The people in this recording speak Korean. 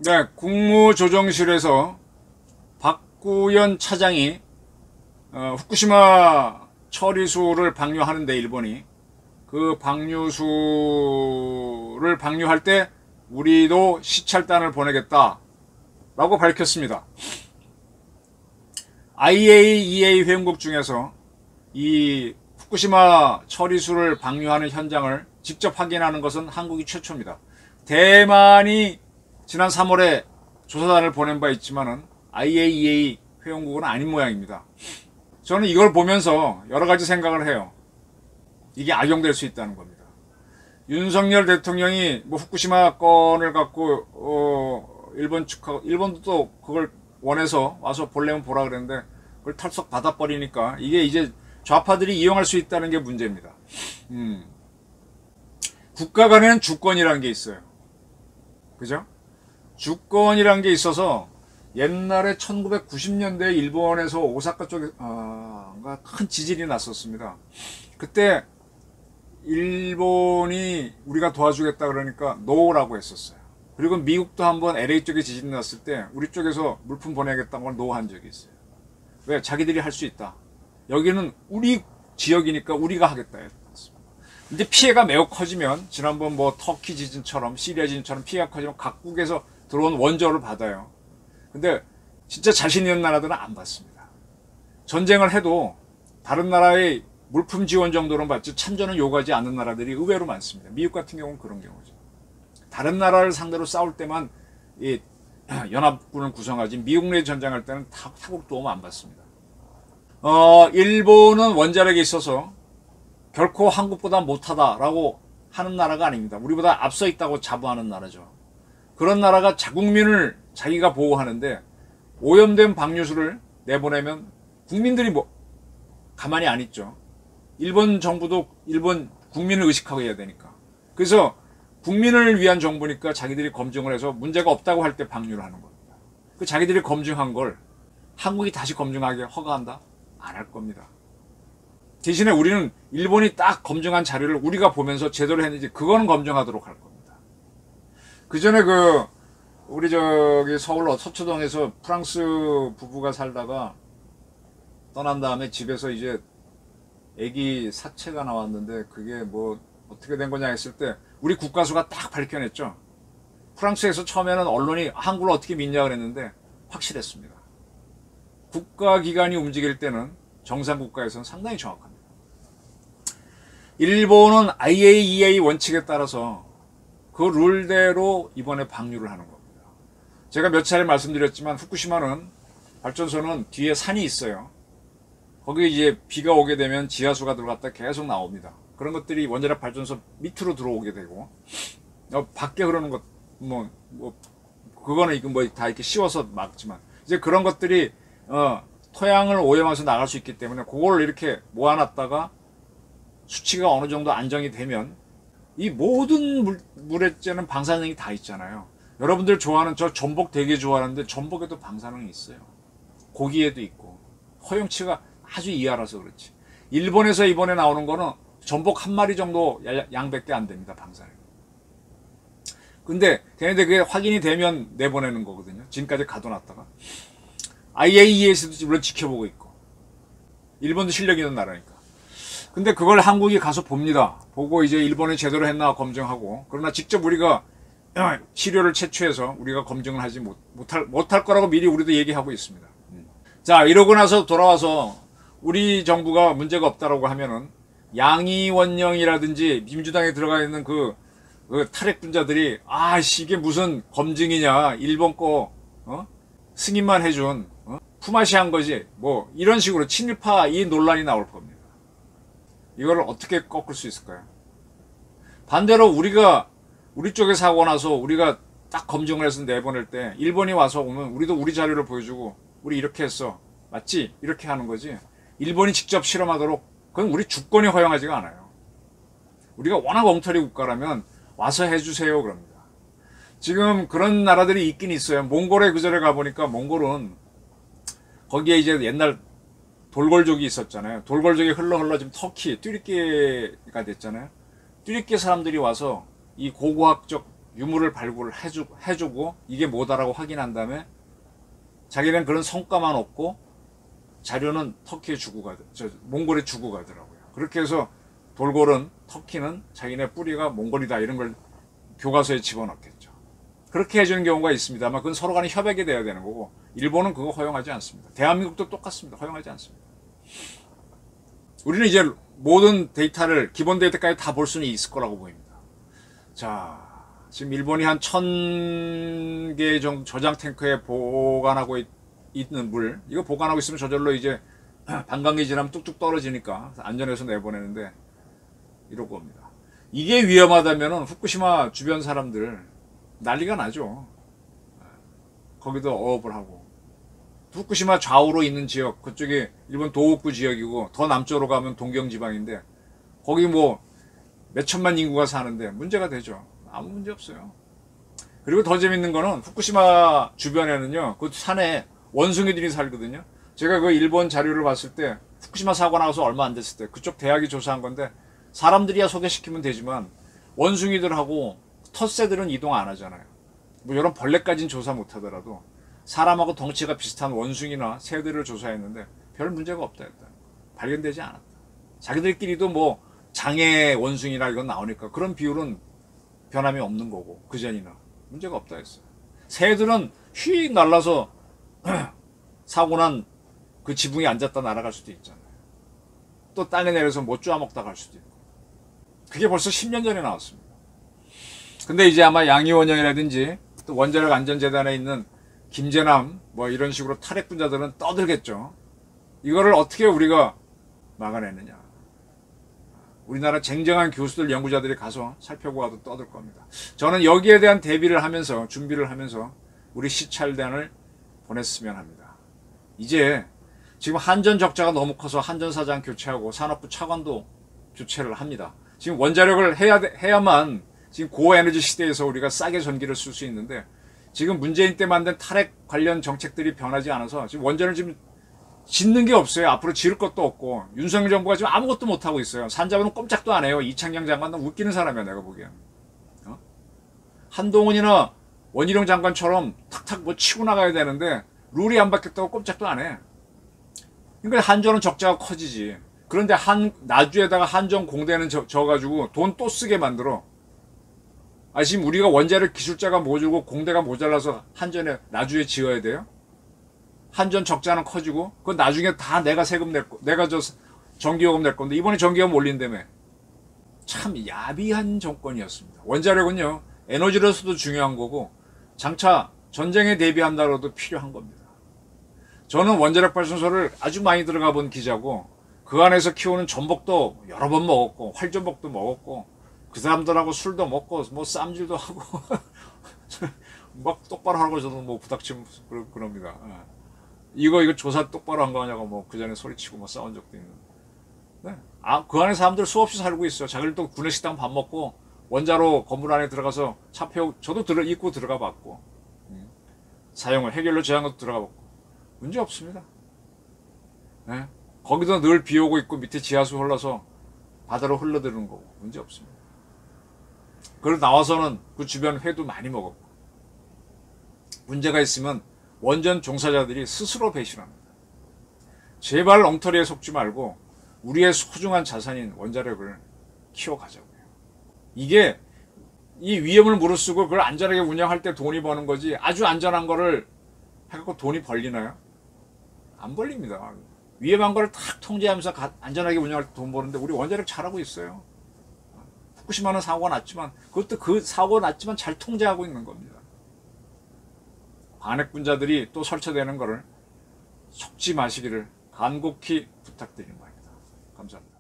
네, 국무조정실에서 박구현 차장이 후쿠시마 처리수를 방류하는데 일본이 그 방류수를 방류할 때 우리도 시찰단을 보내겠다 라고 밝혔습니다. IAEA 회원국 중에서 이 후쿠시마 처리수를 방류하는 현장을 직접 확인하는 것은 한국이 최초입니다. 대만이 지난 3월에 조사단을 보낸 바 있지만은 IAEA 회원국은 아닌 모양입니다. 저는 이걸 보면서 여러 가지 생각을 해요. 이게 악용될 수 있다는 겁니다. 윤석열 대통령이 뭐 후쿠시마 건을 갖고 일본 측하고 일본도 또 그걸 원해서 와서 볼래면 보라 그랬는데 그걸 탈석 받아버리니까 이게 이제 좌파들이 이용할 수 있다는 게 문제입니다. 국가 간에는 주권이라는 게 있어요. 그죠? 주권이라는 게 있어서 옛날에 1990년대 일본에서 오사카 쪽에 큰 지진이 났었습니다. 그때 일본이 우리가 도와주겠다 그러니까 노라고 했었어요. 그리고 미국도 한번 LA 쪽에 지진이 났을 때 우리 쪽에서 물품 보내겠다는 걸 노한 적이 있어요. 왜? 자기들이 할 수 있다. 여기는 우리 지역이니까 우리가 하겠다 했습니다. 근데 피해가 매우 커지면 지난번 뭐 터키 지진처럼 시리아 지진처럼 피해가 커지면 각국에서 들어온 원조를 받아요. 근데 진짜 자신 있는 나라들은 안 받습니다. 전쟁을 해도 다른 나라의 물품 지원 정도는 받지 참전은 요구하지 않는 나라들이 의외로 많습니다. 미국 같은 경우는 그런 경우죠. 다른 나라를 상대로 싸울 때만 이 연합군을 구성하지 미국 내 전쟁할 때는 타국 도움 안 받습니다. 일본은 원자력에 있어서 결코 한국보다 못하다라고 하는 나라가 아닙니다. 우리보다 앞서 있다고 자부하는 나라죠. 그런 나라가 자국민을 자기가 보호하는데 오염된 방류수를 내보내면 국민들이 뭐 가만히 안 있죠. 일본 정부도 일본 국민을 의식하고 해야 되니까. 그래서 국민을 위한 정부니까 자기들이 검증을 해서 문제가 없다고 할 때 방류를 하는 겁니다. 그 자기들이 검증한 걸 한국이 다시 검증하게 허가한다? 안 할 겁니다. 대신에 우리는 일본이 딱 검증한 자료를 우리가 보면서 제대로 했는지 그거는 검증하도록 할 겁니다. 그 전에 우리 저기 서울 서초동에서 프랑스 부부가 살다가 떠난 다음에 집에서 이제 애기 사체가 나왔는데 그게 뭐 어떻게 된 거냐 했을 때 우리 국가수가 딱 밝혀냈죠. 프랑스에서 처음에는 언론이 한국을 어떻게 믿냐 그랬는데 확실했습니다. 국가기관이 움직일 때는 정상국가에서는 상당히 정확합니다. 일본은 IAEA 원칙에 따라서 그 룰대로 이번에 방류를 하는 겁니다. 제가 몇 차례 말씀드렸지만 후쿠시마는 발전소는 뒤에 산이 있어요. 거기에 이제 비가 오게 되면 지하수가 들어갔다 계속 나옵니다. 그런 것들이 원자력 발전소 밑으로 들어오게 되고 밖에 흐르는 것 그거는 이거 다 이렇게 씌워서 막지만 이제 그런 것들이 토양을 오염해서 나갈 수 있기 때문에 그걸 이렇게 모아놨다가 수치가 어느 정도 안정이 되면 이 모든 물액제는 방사능이 다 있잖아요. 여러분들 좋아하는 저 전복 되게 좋아하는데 전복에도 방사능이 있어요. 고기에도 있고 허용치가 아주 이하라서 그렇지. 일본에서 이번에 나오는 거는 전복 한 마리 정도 양밖에 안 됩니다. 방사능. 근데 걔네들 그게 확인이 되면 내보내는 거거든요. 지금까지 가둬놨다가 IAEA에서도 물론 지켜보고 있고 일본도 실력 있는 나라니까. 근데 그걸 한국이 가서 봅니다. 보고 이제 일본이 제대로 했나 검증하고. 그러나 직접 우리가 시료를 채취해서 우리가 검증을 하지 못할 거라고 미리 우리도 얘기하고 있습니다. 자, 이러고 나서 돌아와서 우리 정부가 문제가 없다라고 하면은 양이원령이라든지 민주당에 들어가 있는 그 탈핵분자들이 이게 무슨 검증이냐 일본 거 승인만 해준 품앗이한 거지 뭐 이런 식으로 친일파 이 논란이 나올 겁니다. 이거를 어떻게 꺾을 수 있을까요? 반대로 우리 쪽에 사고 나서 우리가 딱 검증을 해서 내보낼 때 일본이 와서 오면 우리도 우리 자료를 보여주고 우리 이렇게 했어 맞지? 이렇게 하는 거지. 일본이 직접 실험하도록 그건 우리 주권이 허용하지가 않아요. 우리가 워낙 엉터리 국가라면 와서 해주세요 그럽니다. 지금 그런 나라들이 있긴 있어요. 몽골에 그 전에 가보니까 몽골은 거기에 이제 옛날 돌궐족이 있었잖아요. 돌궐족이 흘러 지금 터키, 뚜르키가 됐잖아요. 뚜르키 사람들이 와서 이 고고학적 유물을 발굴을 해주고 이게 뭐다라고 확인한 다음에 자기는 그런 성과만 얻고 자료는 터키에 주고 몽골에 주고 가더라고요. 그렇게 해서 돌궐은 터키는 자기네 뿌리가 몽골이다 이런 걸 교과서에 집어넣겠죠. 그렇게 해주는 경우가 있습니다만 그건 서로 간에 협약이 돼야 되는 거고 일본은 그거 허용하지 않습니다. 대한민국도 똑같습니다. 허용하지 않습니다. 우리는 이제 모든 데이터를 기본 데이터까지 다 볼 수는 있을 거라고 보입니다. 자, 지금 일본이 한 1000개 정도 저장 탱크에 보관하고 있는 물, 이거 보관하고 있으면 저절로 이제 반감기 지나면 뚝뚝 떨어지니까 안전해서 내보내는데 이러고 옵니다. 이게 위험하다면은 후쿠시마 주변 사람들 난리가 나죠. 거기도 어업을 하고. 후쿠시마 좌우로 있는 지역, 그쪽이 일본 도호쿠 지역이고 더 남쪽으로 가면 동경 지방인데 거기 뭐 몇천만 인구가 사는데 문제가 되죠. 아무 문제 없어요. 그리고 더 재밌는 거는 후쿠시마 주변에는요, 그 산에 원숭이들이 살거든요. 제가 그 일본 자료를 봤을 때 후쿠시마 사고 나서 얼마 안 됐을 때 그쪽 대학이 조사한 건데 사람들이야 소개시키면 되지만 원숭이들하고 텃새들은 이동 안 하잖아요. 뭐 이런 벌레까지는 조사 못 하더라도 사람하고 덩치가 비슷한 원숭이나 새들을 조사했는데 별 문제가 없다 했다. 발견되지 않았다. 자기들끼리도 뭐 장애 원숭이나 이건 나오니까 그런 비율은 변함이 없는 거고 그전이나 문제가 없다 했어요. 새들은 휙 날라서 사고난 그 지붕에 앉았다 날아갈 수도 있잖아요. 또 땅에 내려서 못 쪼아먹다 갈 수도 있고. 그게 벌써 10년 전에 나왔습니다. 근데 이제 아마 양희원영이라든지 또 원자력 안전재단에 있는 김재남 뭐 이런 식으로 탈핵분자들은 떠들겠죠. 이거를 어떻게 우리가 막아내느냐. 우리나라 쟁쟁한 교수들 연구자들이 가서 살펴보고 와도 떠들 겁니다. 저는 여기에 대한 대비를 하면서 준비를 하면서 우리 시찰단을 보냈으면 합니다. 이제 지금 한전 적자가 너무 커서 한전사장 교체하고 산업부 차관도 교체를 합니다. 지금 원자력을 해야만 지금 고에너지 시대에서 우리가 싸게 전기를 쓸 수 있는데 지금 문재인 때 만든 탈핵 관련 정책들이 변하지 않아서 지금 원전을 지금 짓는 게 없어요. 앞으로 지을 것도 없고 윤석열 정부가 지금 아무것도 못하고 있어요. 산자부는 꼼짝도 안 해요. 이창경 장관은 웃기는 사람이야 내가 보기엔. 한동훈이나 원희룡 장관처럼 탁탁 뭐 치고 나가야 되는데 룰이 안 바뀌었다고 꼼짝도 안 해. 그러니까 한전은 적자가 커지지. 그런데 나주에다가 한전 공대는 져가지고 돈 또 쓰게 만들어. 아, 지금 우리가 원자력 기술자가 모자고 공대가 모자라서 한전에 나주에 지어야 돼요? 한전 적자는 커지고 그건 나중에 다 내가 세금 낼 거, 내가 전기요금 낼 건데 이번에 전기요금 올린다며. 참 야비한 정권이었습니다. 원자력은요 에너지로서도 중요한 거고 장차 전쟁에 대비한다고도 필요한 겁니다. 저는 원자력 발전소를 아주 많이 들어가 본 기자고 그 안에서 키우는 전복도 여러 번 먹었고 활전복도 먹었고 그 사람들하고 술도 먹고 뭐 쌈질도 하고 막 똑바로 하라고 저도 뭐 부닥치면 그럽니다. 이거 조사 똑바로 한 거냐고 뭐 그 전에 소리치고 뭐 싸운 적도 있는데. 네. 그 안에 사람들 수없이 살고 있어요. 자기들도 구내식당 밥 먹고 원자로 건물 안에 들어가서 차 태우고 저도 입고 들어가 봤고 사용을 해결로 제한 것도 들어가 봤고 문제 없습니다. 네. 거기도 늘 비 오고 있고 밑에 지하수 흘러서 바다로 흘러드는 거고 문제 없습니다. 그리고 나와서는 그 주변 회도 많이 먹었고 문제가 있으면 원전 종사자들이 스스로 배신합니다. 제발 엉터리에 속지 말고 우리의 소중한 자산인 원자력을 키워가자고요. 이게 이 위험을 무릅쓰고 그걸 안전하게 운영할 때 돈이 버는 거지 아주 안전한 거를 해갖고 돈이 벌리나요? 안 벌립니다. 위험한 거를 탁 통제하면서 안전하게 운영할 때 돈 버는데 우리 원자력 잘하고 있어요. 후쿠시마는 사고가 났지만 그것도 그 사고가 났지만 잘 통제하고 있는 겁니다. 반핵분자들이 또 설쳐되는 거를 속지 마시기를 간곡히 부탁드리는 겁니다. 감사합니다.